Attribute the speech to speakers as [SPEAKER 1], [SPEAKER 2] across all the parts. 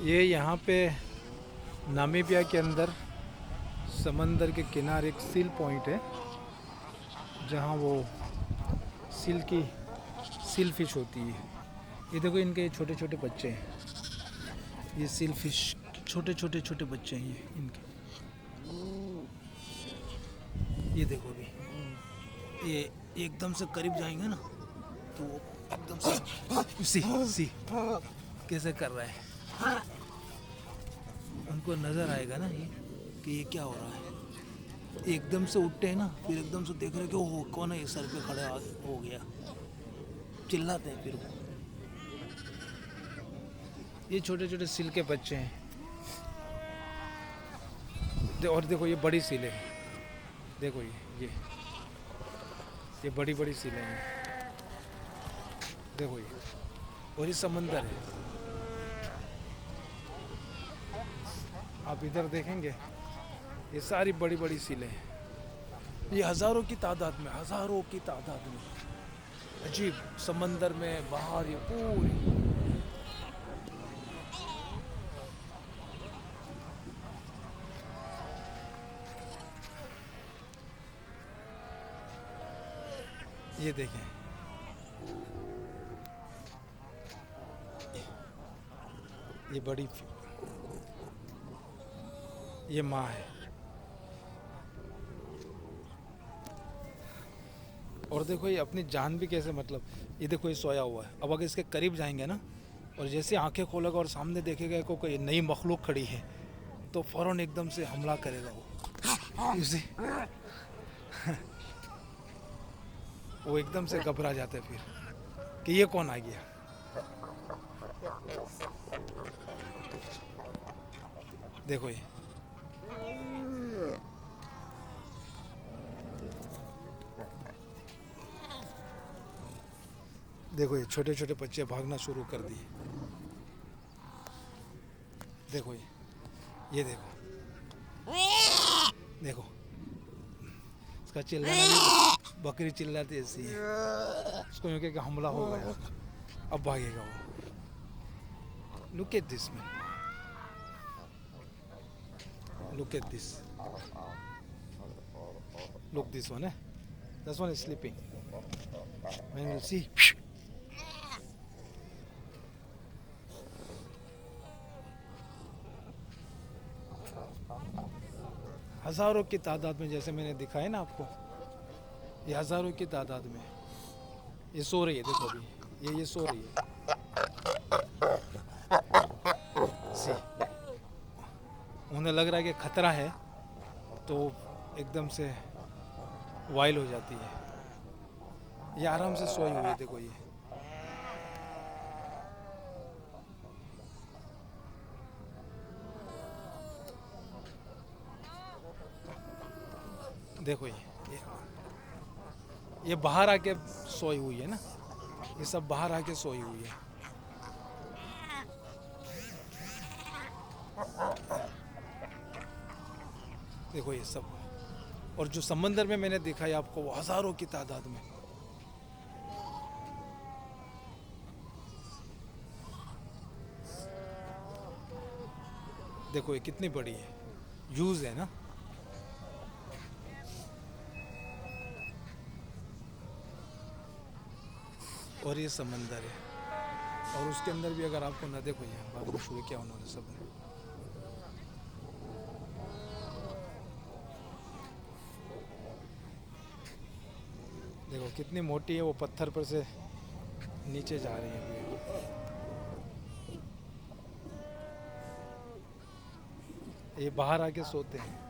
[SPEAKER 1] ये यहाँ पे नामीबिया के अंदर समंदर के किनारे एक सील पॉइंट है जहाँ वो सील की सील फिश होती है। ये देखो इनके छोटे छोटे बच्चे हैं। ये सील फिश छोटे छोटे छोटे बच्चे हैं ये इनके। ये देखो अभी ये एकदम से करीब जाएंगे ना तो वो एकदम से सी कैसे कर रहा है। उनको नज़र आएगा ना ये कि ये क्या हो रहा है। एकदम से उठते हैं ना फिर एकदम से देख रहे कि ओह कौन है ये सर पे खड़े हो गया, चिल्लाते हैं फिर वो। ये छोटे छोटे सील के बच्चे हैं। और देखो ये बड़ी सीलें हैं। देखो ये बड़ी बड़ी सीलें हैं। देखो ये और ये समंदर है। आप इधर देखेंगे ये सारी बड़ी बड़ी सीलें हैं। ये हज़ारों की तादाद में, हज़ारों की तादाद में अजीब समंदर में बाहर ये पूरी। ये देखें ये बड़ी ये माँ है। और देखो ये अपनी जान भी कैसे, मतलब ये देखो ये सोया हुआ है। अब अगर इसके करीब जाएंगे ना और जैसे आंखें खोलेगा और सामने देखेगा को कोई नई मखलूक खड़ी है तो फ़ौरन एकदम से हमला करेगा वो। इसे वो एकदम से घबरा जाते हैं फिर कि ये कौन आ गया। देखो ये देखो ये छोटे छोटे बच्चे भागना शुरू कर दिए। देखो ये देखो देखो इसका चिल्लाना भी बकरी चिल्लाती ऐसी है। उसको यूँ कि हमला हो गया, अब भागेगा वो। Look at this man, look at this, look this one है। This one is sleeping. Man will see. हज़ारों की तादाद में, जैसे मैंने दिखाया ना आपको, ये हज़ारों की तादाद में ये सो रही है। देखो अभी ये सो रही है। सी उन्हें लग रहा है कि खतरा है तो एकदम से वाइल हो जाती है। ये आराम से सोई हुई है। देखो ये देखो ये बाहर आके सोई हुई है ना। ये सब बाहर आके सोई हुई है। देखो ये सब। और जो समंदर में मैंने दिखाई आपको वो हज़ारों की तादाद में। देखो ये कितनी बड़ी है, यूज है ना। और ये समंदर है और उसके अंदर भी अगर आपको ना, देखो ये भागना शुरू किया उन्होंने सब ने। देखो कितनी मोटी है, वो पत्थर पर से नीचे जा रही है अभी। ये बाहर आके सोते हैं।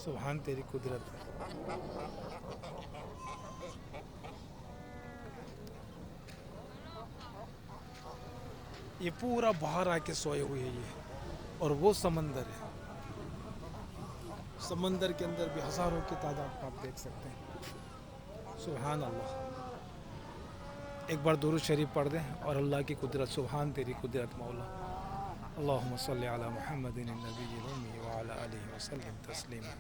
[SPEAKER 1] सुभान तेरी कुदरत है। ये पूरा बाहर आके सोए हुए है ये, और वो समंदर है। समंदर के अंदर भी हजारों की तादाद आप देख सकते हैं। सुभान अल्लाह। एक बार दुरूद शरीफ पढ़ दें और अल्लाह की कुदरत, सुभान तेरी कुदरत मौला। अल्लाहुम्मा सल्ली अला मुहम्मदिन नबी व अला आलिहि वसल्लम तस्लीमा।